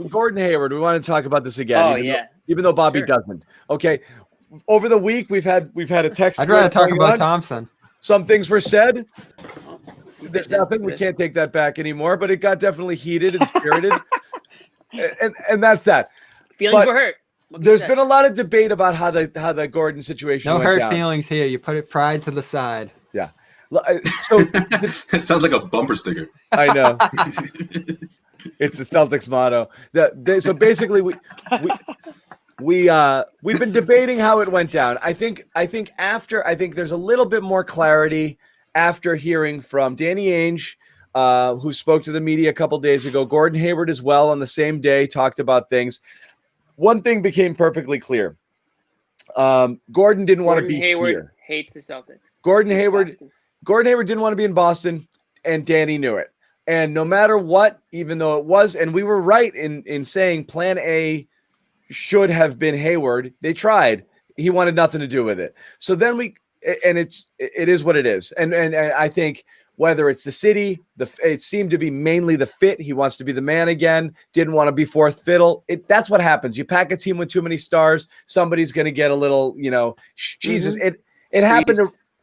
Gordon Hayward. We want to talk about this again. Oh, even though Bobby doesn't. Okay. Over the week, we've had a text. I'd rather talk about Thompson. Some things were said. There's nothing. We can't take that back anymore. But it got definitely heated and spirited, and that's that. Feelings were hurt. There's been a lot of debate about how the Gordon situation. No went hurt down. feelings here. You put pride to the side. Yeah. So it sounds like a bumper sticker. I know. It's the Celtics motto. So basically, we've been debating how it went down. I think there's a little bit more clarity after hearing from Danny Ainge, who spoke to the media a couple days ago. Gordon Hayward as well on the same day talked about things. One thing became perfectly clear. Gordon didn't want to be Hayward here. Hates the Celtics. Gordon Hayward didn't want to be in Boston, and Danny knew it. And no matter what, even though it was, and we were right in saying plan A should have been Hayward, they tried. He wanted nothing to do with it. So then it is what it is. And I think whether it's the city, it seemed to be mainly the fit. He wants to be the man again. Didn't want to be fourth fiddle. That's what happens. You pack a team with too many stars, somebody's going to get a little, Jesus. Mm-hmm.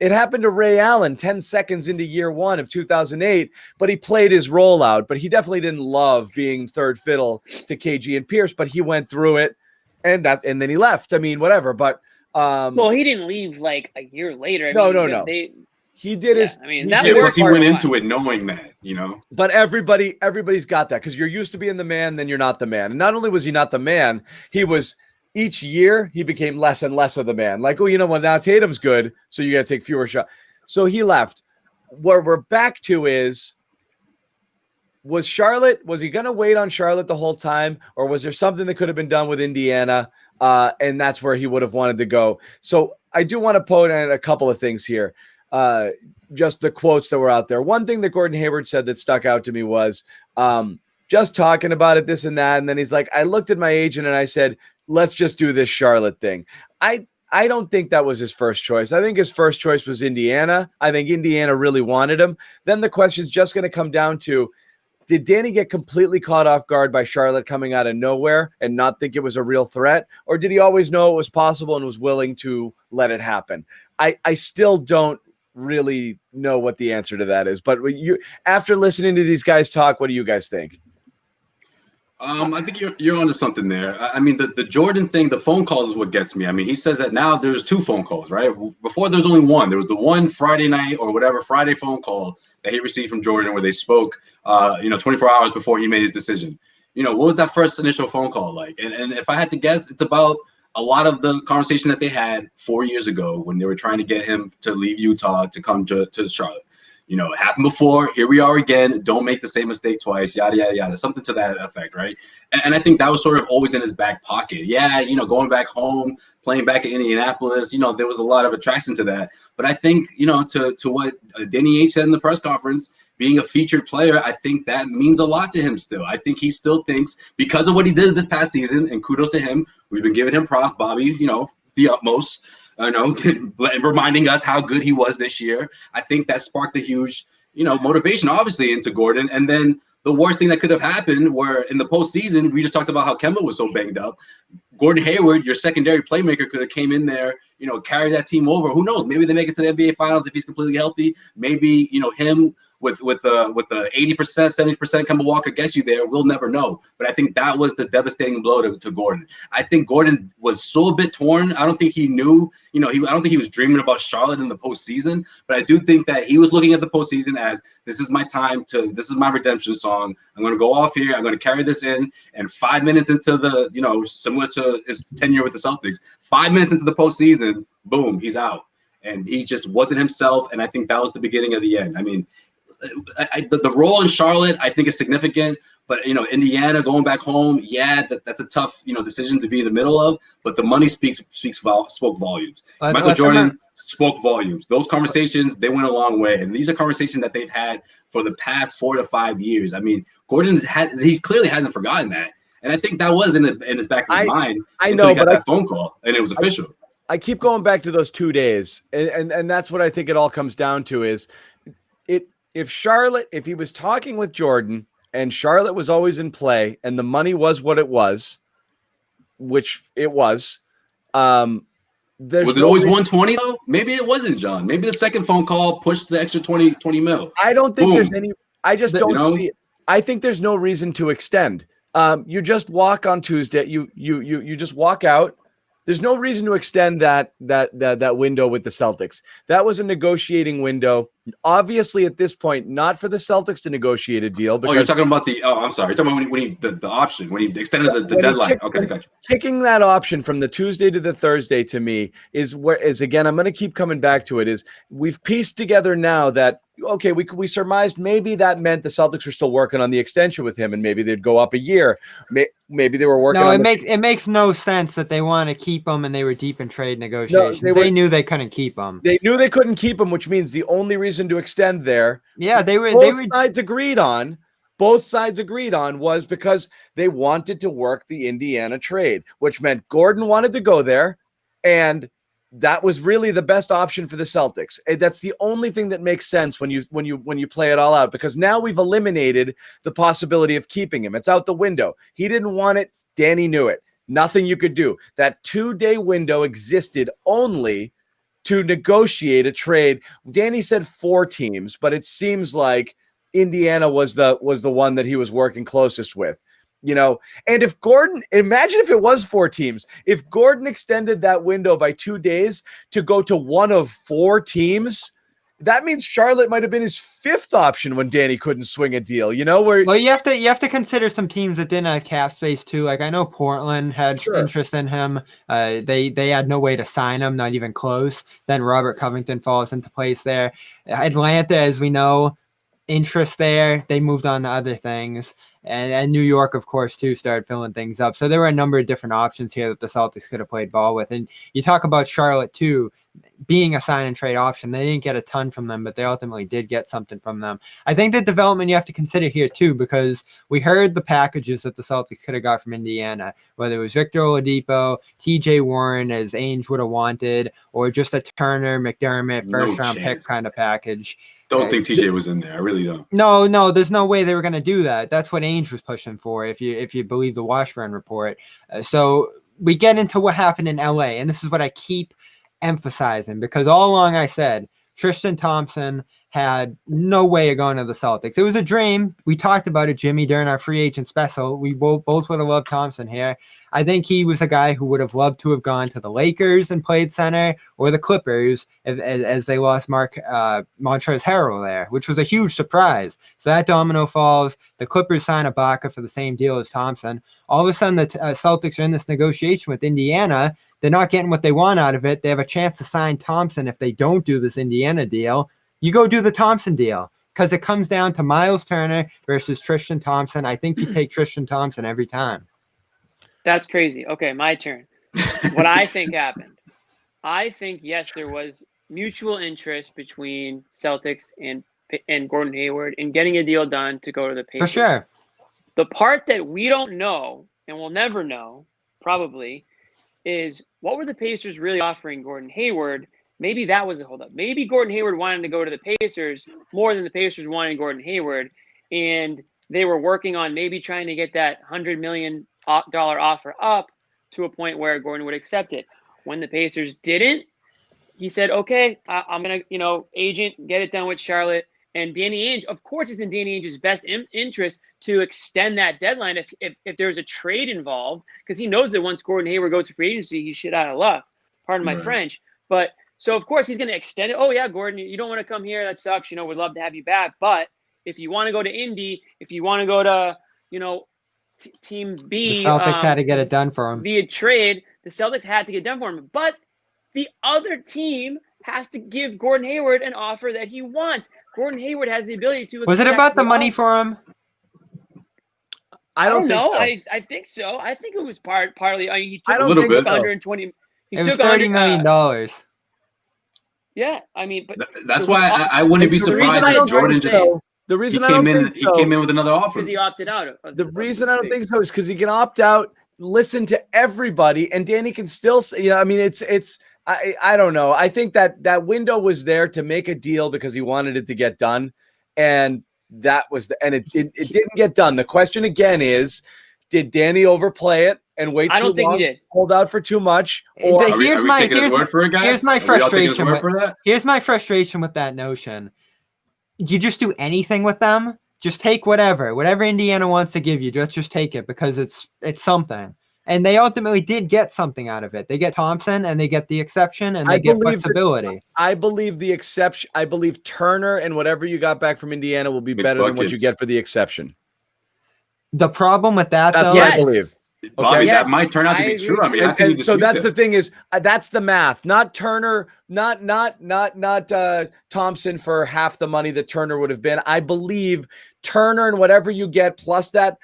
It happened to Ray Allen 10 seconds into year one of 2008, but he played his role out. But he definitely didn't love being third fiddle to KG and Pierce, but he went through it and then he left. I mean, whatever. But well, he didn't leave like a year later. No. He did his. I mean, because he went into it knowing that, But everybody's got that because you're used to being the man, then you're not the man. And not only was he not the man, he was. Each year, he became less and less of the man. Like, now Tatum's good, so you got to take fewer shots. So he left. Where we're back to was he going to wait on Charlotte the whole time, or was there something that could have been done with Indiana, and that's where he would have wanted to go? So I do want to point out a couple of things here, just the quotes that were out there. One thing that Gordon Hayward said that stuck out to me was just talking about it, this and that, and then he's like, I looked at my agent and I said, let's just do this Charlotte thing. I don't think that was his first choice. I think his first choice was Indiana. I think Indiana really wanted him. Then the question is just going to come down to, did Danny get completely caught off guard by Charlotte coming out of nowhere and not think it was a real threat? Or did he always know it was possible and was willing to let it happen? I still don't really know what the answer to that is. But after listening to these guys talk, what do you guys think? I think you're onto something there. I mean, the Jordan thing, the phone calls is what gets me. I mean, he says that now there's 2 phone calls, right? Before there was only one. There was the one Friday night or whatever Friday phone call that he received from Jordan where they spoke, 24 hours before he made his decision. What was that first initial phone call like? And if I had to guess, it's about a lot of the conversation that they had 4 years ago when they were trying to get him to leave Utah to come to Charlotte. It happened before. Here we are again. Don't make the same mistake twice. Yada, yada, yada. Something to that effect, right? And I think that was sort of always in his back pocket. Yeah, going back home, playing back in Indianapolis, there was a lot of attraction to that. But I think, to what Danny Ainge said in the press conference, being a featured player, I think that means a lot to him still. I think he still thinks, because of what he did this past season, and kudos to him, we've been giving him props, Bobby, the utmost. Reminding us how good he was this year. I think that sparked a huge, motivation, obviously, into Gordon. And then the worst thing that could have happened were in the postseason, we just talked about how Kemba was so banged up. Gordon Hayward, your secondary playmaker, could have came in there, carried that team over. Who knows? Maybe they make it to the NBA Finals if he's completely healthy. Maybe, him with the 80%, 70% Kemba Walker gets you there. We'll never know. But I think that was the devastating blow to Gordon. I think Gordon was still a bit torn. I don't think he knew, I don't think he was dreaming about Charlotte in the postseason. But I do think that he was looking at the postseason as, this is my time this is my redemption song. I'm going to go off here. I'm going to carry this in. And 5 minutes into the, similar to his tenure with the Celtics, 5 minutes into the postseason, boom, he's out. And he just wasn't himself. And I think that was the beginning of the end. I mean, the role in Charlotte, I think, is significant. But, Indiana going back home, yeah, that's a tough, decision to be in the middle of. But the money spoke volumes. Michael Jordan spoke volumes. Those conversations, they went a long way. And these are conversations that they've had for the past 4 to 5 years. I mean, Gordon he clearly hasn't forgotten that. And I think that was in his back of his mind. I know, he got that phone call and it was official. I keep going back to those 2 days. And that's what I think it all comes down to is if he was talking with Jordan and Charlotte was always in play, and the money was what it was, which it was. Was it always 120 though? Maybe it wasn't, John. Maybe the second phone call pushed the extra 20 mil. I don't think there's any. I just don't know? see it. I think there's no reason to extend. You just walk on Tuesday. You just walk out. There's no reason to extend that window with the Celtics. That was a negotiating window. Obviously, at this point, not for the Celtics to negotiate a deal. Because you're talking about the. Oh, I'm sorry. You're talking about when he the option when he extended the deadline. Okay, gotcha. Kicking that option from the Tuesday to the Thursday to me is again. I'm going to keep coming back to it. Is we've pieced together now that. Okay, we surmised maybe that meant the Celtics were still working on the extension with him, and maybe they'd go up a year. Maybe they were working. No, on it makes no sense that they want to keep him, and they were deep in trade negotiations. No, they knew they couldn't keep him. They knew they couldn't keep him, which means the only reason to extend there. Yeah, Both sides agreed on was because they wanted to work the Indiana trade, which meant Gordon wanted to go there, and that was really the best option for the Celtics. That's the only thing that makes sense when you play it all out, because now we've eliminated the possibility of keeping him. It's out the window. He didn't want it. Danny knew it. Nothing you could do. That 2-day window existed only to negotiate a trade. Danny said 4 teams, but it seems like Indiana was the one that he was working closest with. And if Gordon, imagine if it was 4 teams, if Gordon extended that window by 2 days to go to one of 4 teams, that means Charlotte might have been his 5th option when Danny couldn't swing a deal, Well, you have to consider some teams that didn't have cap space too. Like I know Portland had interest in him. They had no way to sign him, not even close. Then Robert Covington falls into place there. Atlanta, as we know, interest there. They moved on to other things. And New York, of course, too, started filling things up. So there were a number of different options here that the Celtics could have played ball with. And you talk about Charlotte, too, being a sign and trade option. They didn't get a ton from them, but they ultimately did get something from them. I think the development you have to consider here, too, because we heard the packages that the Celtics could have got from Indiana, whether it was Victor Oladipo, TJ Warren, as Ainge would have wanted, or just a Turner, McDermott, first-round pick kind of package. Don't think TJ was in there. I really don't. No, there's no way they were going to do that. That's what Ainge was pushing for, if you believe the Washburn report. So we get into what happened in LA, and this is what I keep emphasizing, because all along I said Tristan Thompson had no way of going to the Celtics. It was a dream. We talked about it, Jimmy, during our free agent special. We both would have loved Thompson here. I think he was a guy who would have loved to have gone to the Lakers and played center, or the Clippers as they lost Montrezl Harrell there, which was a huge surprise. So that domino falls. The Clippers sign Ibaka for the same deal as Thompson. All of a sudden, the Celtics are in this negotiation with Indiana. They're not getting what they want out of it. They have a chance to sign Thompson if they don't do this Indiana deal. You go do the Thompson deal, because it comes down to Miles Turner versus Tristan Thompson. I think you take Tristan Thompson every time. That's crazy. Okay, my turn. What I think happened. I think, yes, there was mutual interest between Celtics and Gordon Hayward in getting a deal done to go to the Pacers. For sure. The part that we don't know, and we'll never know, probably, is what were the Pacers really offering Gordon Hayward? Maybe that was a holdup. Maybe Gordon Hayward wanted to go to the Pacers more than the Pacers wanted Gordon Hayward, and they were working on maybe trying to get that $100 million offer up to a point where Gordon would accept it. When the Pacers didn't, he said, okay, I'm going to, agent, get it done with Charlotte. And Danny Ainge, of course, it's in Danny Ainge's best interest to extend that deadline if there's a trade involved, because he knows that once Gordon Hayward goes to free agency, he's shit out of luck. Pardon my French. But so, of course, he's going to extend it. Oh, yeah, Gordon, you don't want to come here. That sucks. We'd love to have you back. But if you want to go to Indy, if you want to go to, Team B. The Celtics had to get it done for him. Via trade, the Celtics had to get it done for him. But the other team has to give Gordon Hayward an offer that he wants. Gordon Hayward has the ability to. Was it about the money for him? I don't know. So. I think so. I think it was partly. He took a little bit. 120. It was $30 million. Yeah, I mean, but that's why I wouldn't be surprised if Jordan just. The reason he came in with another offer. Because he opted out. The reason I don't think so is because he can opt out, listen to everybody, and Danny can still say, I don't know. I think that window was there to make a deal because he wanted it to get done. And that was it didn't get done. The question again is, did Danny overplay it and wait I too don't think long, he did. hold out for too much? Or Here's my frustration with that notion. You just do anything with them. Just take whatever Indiana wants to give you. Just take it because it's something. And they ultimately did get something out of it. They get Thompson and they get the exception and they get flexibility. I believe the exception. I believe Turner and whatever you got back from Indiana will be better than what you get for the exception. The problem with that, though, I believe. Bobby, that might turn out to be true. I mean, and so that's the thing is that's the math. Not Turner, not Thompson for half the money that Turner would have been. I believe Turner and whatever you get plus that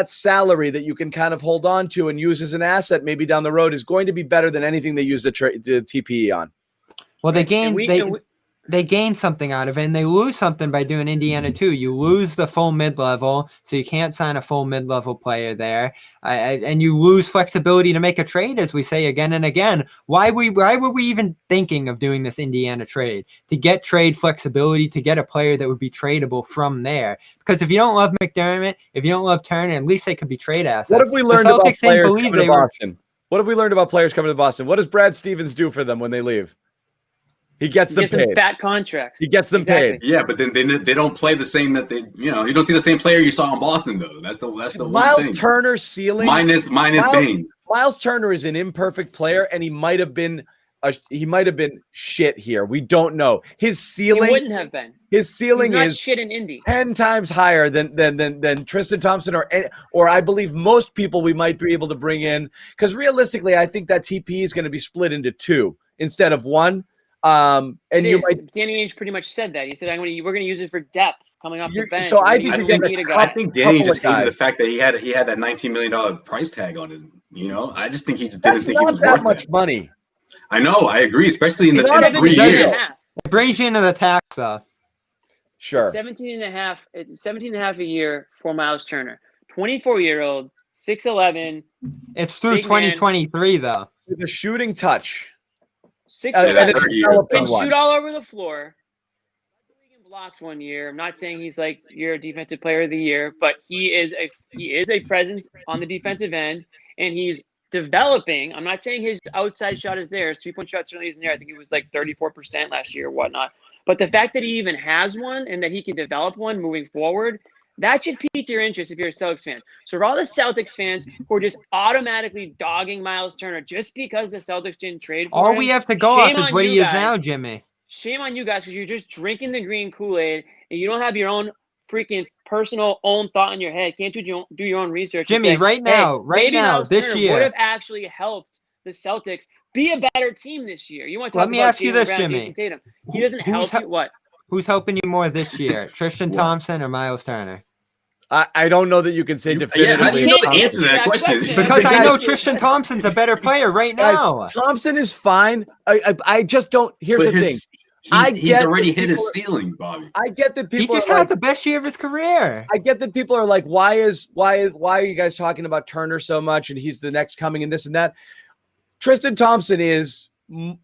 salary that you can kind of hold on to and use as an asset maybe down the road is going to be better than anything they use the TPE on. Well, they gain something out of it, and they lose something by doing Indiana too. You lose the full mid-level, so you can't sign a full mid-level player there, and you lose flexibility to make a trade, as we say again and again. Why were we even thinking of doing this Indiana trade? To get trade flexibility, to get a player that would be tradable from there. Because if you don't love McDermott, if you don't love Turner, at least they could be trade assets. What have we learned about players coming to Boston? What have we learned about players coming to Boston? What does Brad Stevens do for them when they leave? He gets them paid. Fat contracts. He gets them paid. Yeah, but then they don't play the same that they, you don't see the same player you saw in Boston though. That's the Miles one thing. Turner's ceiling minus Bain. Miles Turner is an imperfect player, and he might have been shit here. We don't know. His ceiling he wouldn't have been. His ceiling is shit in Indy. 10 times higher than Tristan Thompson or I believe most people we might be able to bring in, because realistically, I think that TP is going to be split into two instead of one. And Danny Ainge pretty much said that. He said, we're going to use it for depth coming off the bench. So I think Danny just hated the fact that he had that $19 million price tag on him. I just think he just didn't think he was worth that much money. I know, I agree, especially in the 3 years. It brings you into the tax stuff. Sure. 17 and a half a year for Miles Turner. 24-year-old, 6'11". It's through 2023 though. With a shooting touch. 6'11", can shoot all over the floor. In blocks one year. I'm not saying he's like your defensive player of the year, but he is a presence on the defensive end, and he's developing. I'm not saying his outside shot is there. His 3-point shot certainly isn't there. I think it was like 34% last year or whatnot. But the fact that he even has one and that he can develop one moving forward, that should pique your interest if you're a Celtics fan. So for all the Celtics fans who are just automatically dogging Miles Turner just because the Celtics didn't trade for him. All we have to go off is what he is now, Jimmy. Shame on you guys because you're just drinking the green Kool-Aid and you don't have your own freaking personal own thought in your head. Can't you do your own research? Jimmy, right now, this year would have actually helped the Celtics be a better team this year. You want to talk Let me ask you this, Jimmy. He doesn't help you. What? Who's helping you more this year, Tristan Thompson or Miles Turner? I don't know that you can say definitively. How do you know the answer to that question? Because I know Tristan Thompson's a better player right now. Thompson is fine. I just don't. Here's the thing. He's already hit his ceiling, Bobby. I get that people. He just had the best year of his career. I get that people are like, why are you guys talking about Turner so much? And he's the next coming and this and that. Tristan Thompson is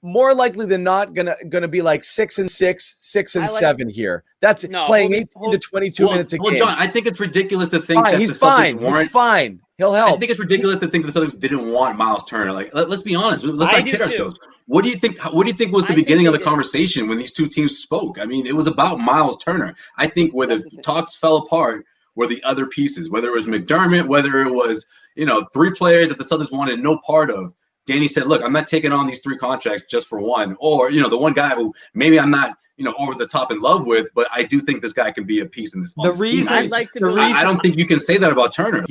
more likely than not gonna be like 6 and 6, 6 and 7 here. That's playing 18 to 22 minutes a game. Well, John, I think it's ridiculous to think that he's fine. He's fine. He'll help. I think it's ridiculous to think the Celtics didn't want Miles Turner. Like, let's be honest. Let's not kid ourselves. What do you think? What do you think was the beginning of the conversation when these two teams spoke? I mean, it was about Miles Turner. I think where the talks fell apart were the other pieces. Whether it was McDermott, whether it was 3 players that the Celtics wanted no part of. Danny said, "Look, I'm not taking on these 3 contracts just for one." Or the one guy who maybe I'm not over the top in love with, but I do think this guy can be a piece in this. The reason I don't think you can say that about Turner.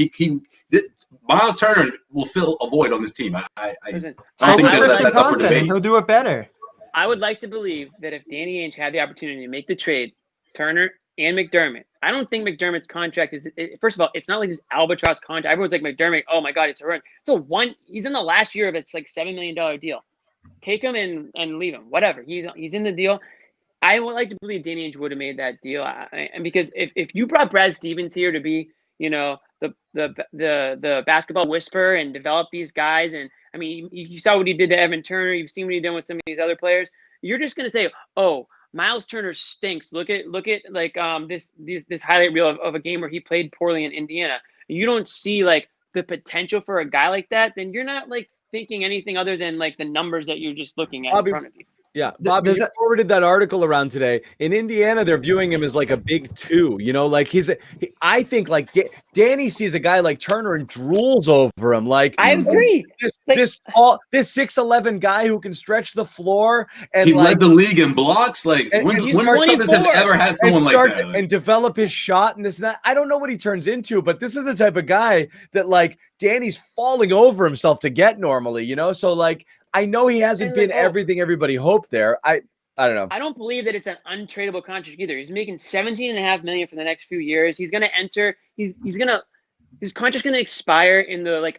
Miles Turner will fill a void on this team. I think that's up for debate. He'll do it better. I would like to believe that if Danny Ainge had the opportunity to make the trade, Turner and McDermott, I don't think McDermott's contract is. First of all, it's not like this albatross contract. Everyone's like McDermott. Oh my God, it's a run. He's in the last year of it's like $7 million deal. Take him and leave him. Whatever. He's in the deal. I would like to believe Danny Ainge would have made that deal. And because if you brought Brad Stevens here to be the basketball whisperer and develop these guys, and I mean you saw what he did to Evan Turner. You've seen what he did with some of these other players. You're just gonna say, oh, Miles Turner stinks. Look at like this highlight reel of a game where he played poorly in Indiana. You don't see like the potential for a guy like that, then you're not like thinking anything other than like the numbers that you're just looking at Bobby, in front of you. Yeah, Bobby, you forwarded that article around today. In Indiana, they're viewing him as like a big two. You know, like I think like Danny sees a guy like Turner and drools over him. Like I agree. This 6'11" guy who can stretch the floor and he like, led the league in blocks. Like when the Celtics have ever had someone like that, and develop his shot and this and that. I don't know what he turns into, but this is the type of guy that like Danny's falling over himself to get normally. You know, so like. I know he hasn't been everything everybody hoped there. I don't know. I don't believe that it's an untradeable contract either. He's making $17.5 million for the next few years. He's going to enter. His contract's going to expire in the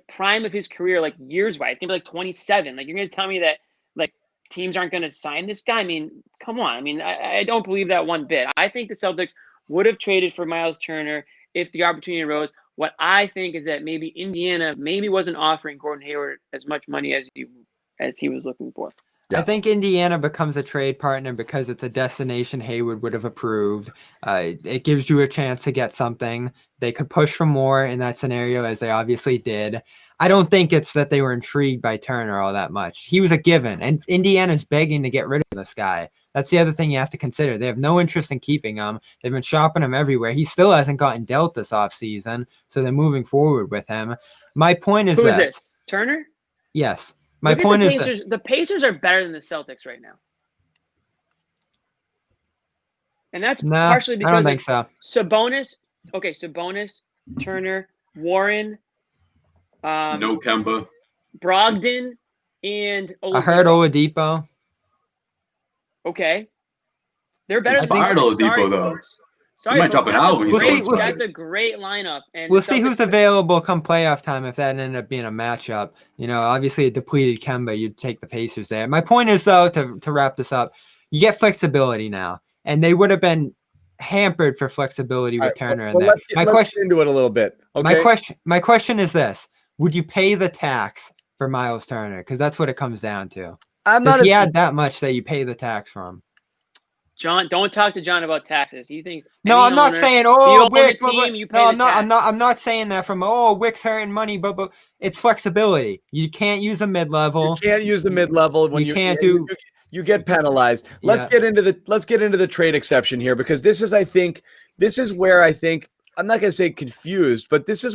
prime of his career, like years wise. It's going to be like 27. Like you're going to tell me that like teams aren't going to sign this guy? I mean, come on. I mean, I don't believe that one bit. I think the Celtics would have traded for Miles Turner if the opportunity arose. What I think is that maybe Indiana wasn't offering Gordon Hayward as much money as he was looking for. Yeah. I think Indiana becomes a trade partner because it's a destination Hayward would have approved. It gives you a chance to get something. They could push for more in that scenario, as they obviously did. I don't think it's that they were intrigued by Turner all that much. He was a given, and Indiana's begging to get rid of this guy. That's the other thing you have to consider. They have no interest in keeping him. They've been shopping him everywhere. He still hasn't gotten dealt this offseason, so they're moving forward with him. My point is Who is this? Turner? Yes. My point is that the Pacers are better than the Celtics right now. And that's partially because I don't think so. Sabonis, Turner, Warren, no Kemba, Brogdon, and Oladipo. I heard Oladipo. Okay. They're better than Oladipo, though. Sorry, might drop an album. That's a great lineup. And we'll see who's available come playoff time if that ended up being a matchup. You know, obviously a depleted Kemba, you'd take the Pacers there. My point is, though, to wrap this up, you get flexibility now. And they would have been hampered for flexibility with Turner and that. Let's get into it a little bit. Okay. My question is this. Would you pay the tax for Miles Turner? Because that's what it comes down to. Does he add that much that you pay the tax from? John, don't talk to John about taxes. He thinks no. I'm not saying Wick. I'm not saying that from Wick's hurting money, but it's flexibility. You can't use a mid-level. You can't use the mid-level when you get penalized. Let's get into the trade exception here because this is where I think I'm not going to say confused, but this is where